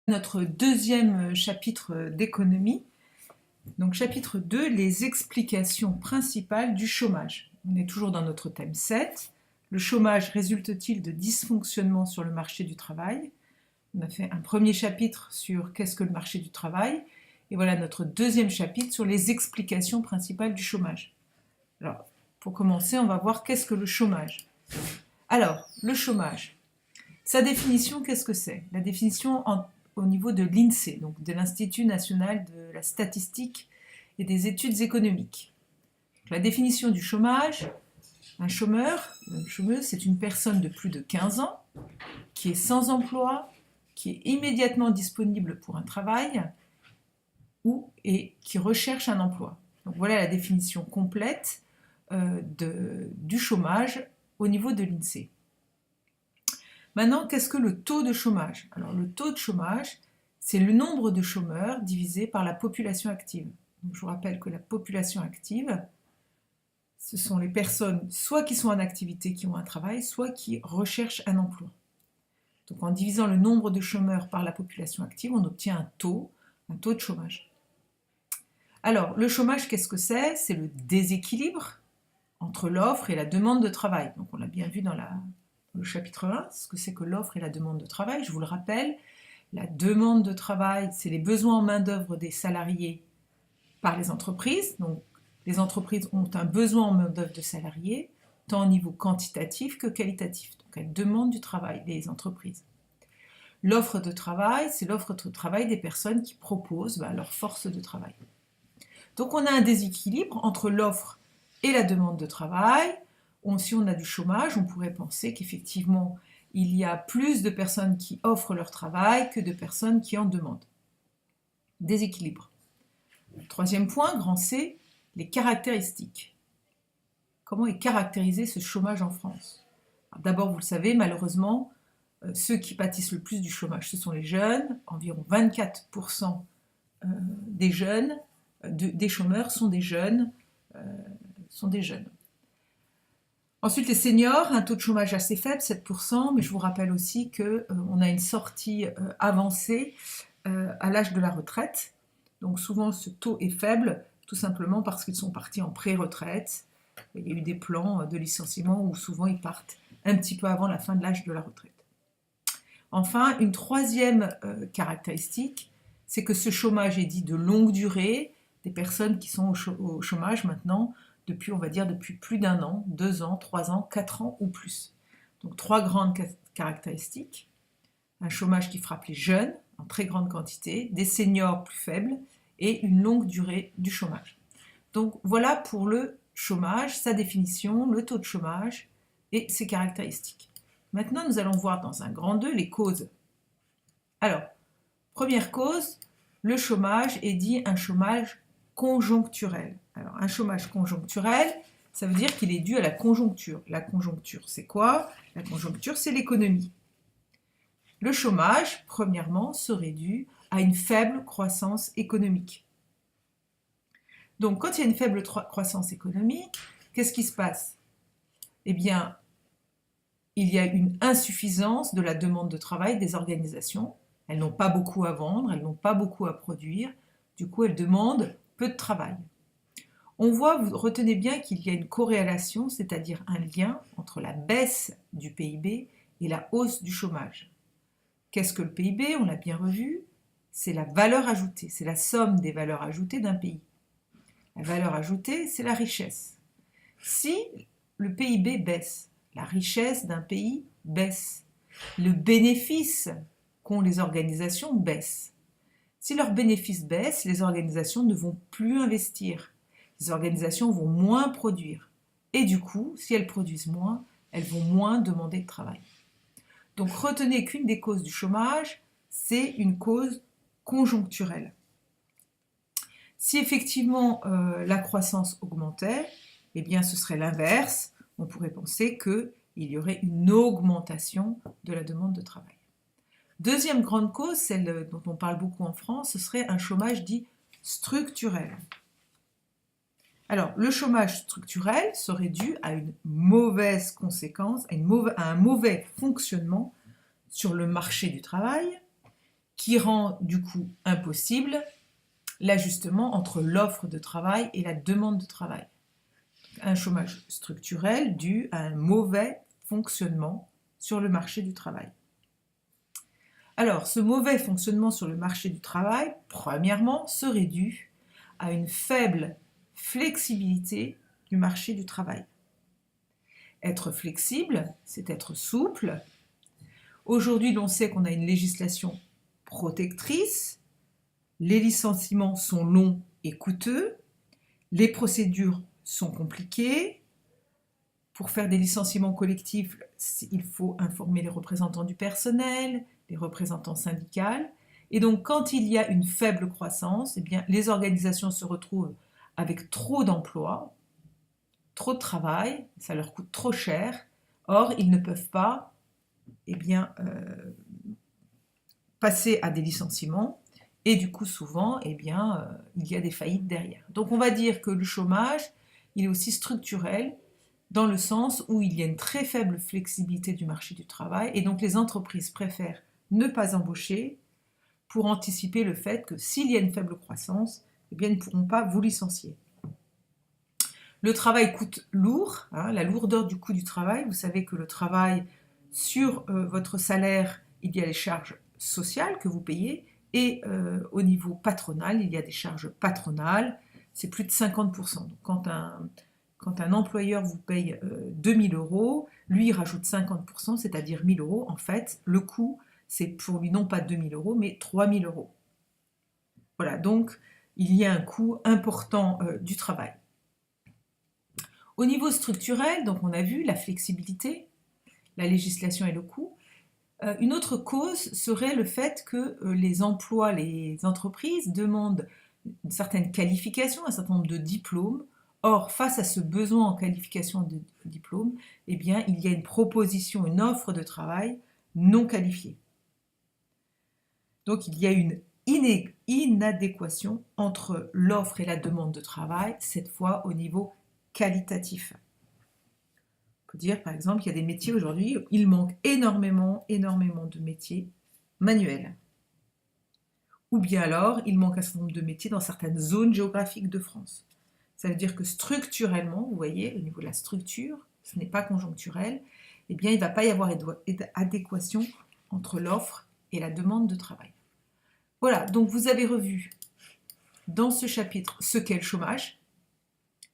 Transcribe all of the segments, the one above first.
Notre deuxième chapitre d'économie. Donc chapitre 2, les explications principales du chômage. On est toujours dans notre thème 7. Le chômage résulte-t-il de dysfonctionnements sur le marché du travail? On a fait un premier chapitre sur qu'est-ce que le marché du travail. Et voilà notre deuxième chapitre sur les explications principales du chômage. Alors, pour commencer, on va voir qu'est-ce que le chômage. Alors, le chômage. Sa définition, qu'est-ce que c'est? La définition au niveau de l'INSEE, donc de l'Institut national de la statistique et des études économiques. La définition du chômage, un chômeur, une chômeuse, c'est une personne de plus de 15 ans qui est sans emploi, qui est immédiatement disponible pour un travail et qui recherche un emploi. Donc voilà la définition complète du chômage au niveau de l'INSEE. Maintenant, qu'est-ce que le taux de chômage? Alors, le taux de chômage, c'est le nombre de chômeurs divisé par la population active. Donc, je vous rappelle que la population active, ce sont les personnes soit qui sont en activité, qui ont un travail, soit qui recherchent un emploi. Donc, en divisant le nombre de chômeurs par la population active, on obtient un taux de chômage. Alors, le chômage, qu'est-ce que c'est? C'est le déséquilibre entre l'offre et la demande de travail. Donc, on l'a bien vu dans le chapitre 1, ce que c'est que l'offre et la demande de travail. Je vous le rappelle, la demande de travail, c'est les besoins en main-d'œuvre des salariés par les entreprises. Donc, les entreprises ont un besoin en main-d'œuvre de salariés, tant au niveau quantitatif que qualitatif. Donc, elles demandent du travail, les entreprises. L'offre de travail, c'est l'offre de travail des personnes qui proposent leur force de travail. Donc, on a un déséquilibre entre l'offre et la demande de travail. Si on a du chômage, on pourrait penser qu'effectivement, il y a plus de personnes qui offrent leur travail que de personnes qui en demandent. Déséquilibre. Troisième point, grand C, les caractéristiques. Comment est caractérisé ce chômage en France? D'abord, vous le savez, malheureusement, ceux qui pâtissent le plus du chômage, ce sont les jeunes. Environ 24% des jeunes, des chômeurs sont des jeunes. Ensuite, les seniors, un taux de chômage assez faible, 7%, mais je vous rappelle aussi qu'on a une sortie avancée à l'âge de la retraite. Donc souvent, ce taux est faible, tout simplement parce qu'ils sont partis en pré-retraite. Il y a eu des plans de licenciement où souvent ils partent un petit peu avant la fin de l'âge de la retraite. Enfin, une troisième caractéristique, c'est que ce chômage est dit de longue durée, des personnes qui sont au chômage maintenant, depuis plus d'un an, 2 ans, 3 ans, 4 ans ou plus. Donc 3 grandes caractéristiques. Un chômage qui frappe les jeunes en très grande quantité, des seniors plus faibles et une longue durée du chômage. Donc voilà pour le chômage, sa définition, le taux de chômage et ses caractéristiques. Maintenant, nous allons voir dans un grand 2 les causes. Alors, première cause, le chômage est dit un chômage conjoncturel. Alors, un chômage conjoncturel, ça veut dire qu'il est dû à la conjoncture. La conjoncture, c'est quoi? La conjoncture, c'est l'économie. Le chômage, premièrement, serait dû à une faible croissance économique. Donc, quand il y a une faible croissance économique, qu'est-ce qui se passe? Eh bien, il y a une insuffisance de la demande de travail des organisations. Elles n'ont pas beaucoup à vendre, elles n'ont pas beaucoup à produire. Du coup, elles demandent peu de travail. On voit, vous retenez bien qu'il y a une corrélation, c'est-à-dire un lien entre la baisse du PIB et la hausse du chômage. Qu'est-ce que le PIB? On l'a bien revu, c'est la valeur ajoutée, c'est la somme des valeurs ajoutées d'un pays. La valeur ajoutée, c'est la richesse. Si le PIB baisse, la richesse d'un pays baisse, le bénéfice qu'ont les organisations baisse. Si leurs bénéfices baissent, les organisations ne vont plus investir. Les organisations vont moins produire. Et du coup, si elles produisent moins, elles vont moins demander de travail. Donc retenez qu'une des causes du chômage, c'est une cause conjoncturelle. Si effectivement la croissance augmentait, eh bien ce serait l'inverse. On pourrait penser qu'il y aurait une augmentation de la demande de travail. Deuxième grande cause, celle dont on parle beaucoup en France, ce serait un chômage dit structurel. Alors, le chômage structurel serait dû à une mauvaise conséquence, à un mauvais fonctionnement sur le marché du travail qui rend du coup impossible l'ajustement entre l'offre de travail et la demande de travail. Un chômage structurel dû à un mauvais fonctionnement sur le marché du travail. Alors, ce mauvais fonctionnement sur le marché du travail, premièrement, serait dû à une faible flexibilité du marché du travail. Être flexible, c'est être souple. Aujourd'hui, l'on sait qu'on a une législation protectrice, les licenciements sont longs et coûteux, les procédures sont compliquées. Pour faire des licenciements collectifs, il faut informer les représentants du personnel, les représentants syndicaux. Et donc, quand il y a une faible croissance, eh bien, les organisations se retrouvent avec trop d'emplois, trop de travail, ça leur coûte trop cher. Or, ils ne peuvent pas passer à des licenciements. Et du coup, souvent, il y a des faillites derrière. Donc, on va dire que le chômage, il est aussi structurel, dans le sens où il y a une très faible flexibilité du marché du travail, et donc les entreprises préfèrent ne pas embaucher pour anticiper le fait que s'il y a une faible croissance, ils ne pourront pas vous licencier. Le travail coûte lourd, la lourdeur du coût du travail. Vous savez que le travail, sur votre salaire, il y a les charges sociales que vous payez, et au niveau patronal, il y a des charges patronales, c'est plus de 50%. Donc, quand un employeur vous paye 2 000 €, lui il rajoute 50%, c'est-à-dire 1 000 €. En fait, le coût, c'est pour lui non pas 2 000 €, mais 3 000 €. Voilà, donc il y a un coût important du travail. Au niveau structurel, donc on a vu la flexibilité, la législation et le coût. Une autre cause serait le fait que les entreprises demandent une certaine qualification, un certain nombre de diplômes. Or, face à ce besoin en qualification de diplôme, eh bien, il y a une proposition, une offre de travail non qualifiée. Donc, il y a une inadéquation entre l'offre et la demande de travail, cette fois au niveau qualitatif. On peut dire, par exemple, qu'il y a des métiers aujourd'hui, il manque énormément de métiers manuels. Ou bien alors, il manque un certain nombre de métiers dans certaines zones géographiques de France. Ça veut dire que structurellement, vous voyez, au niveau de la structure, ce n'est pas conjoncturel, eh bien, il ne va pas y avoir adéquation entre l'offre et la demande de travail. Voilà, donc vous avez revu dans ce chapitre ce qu'est le chômage,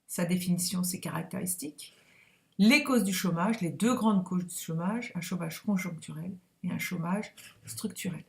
sa définition, ses caractéristiques, les causes du chômage, les deux grandes causes du chômage, un chômage conjoncturel et un chômage structurel.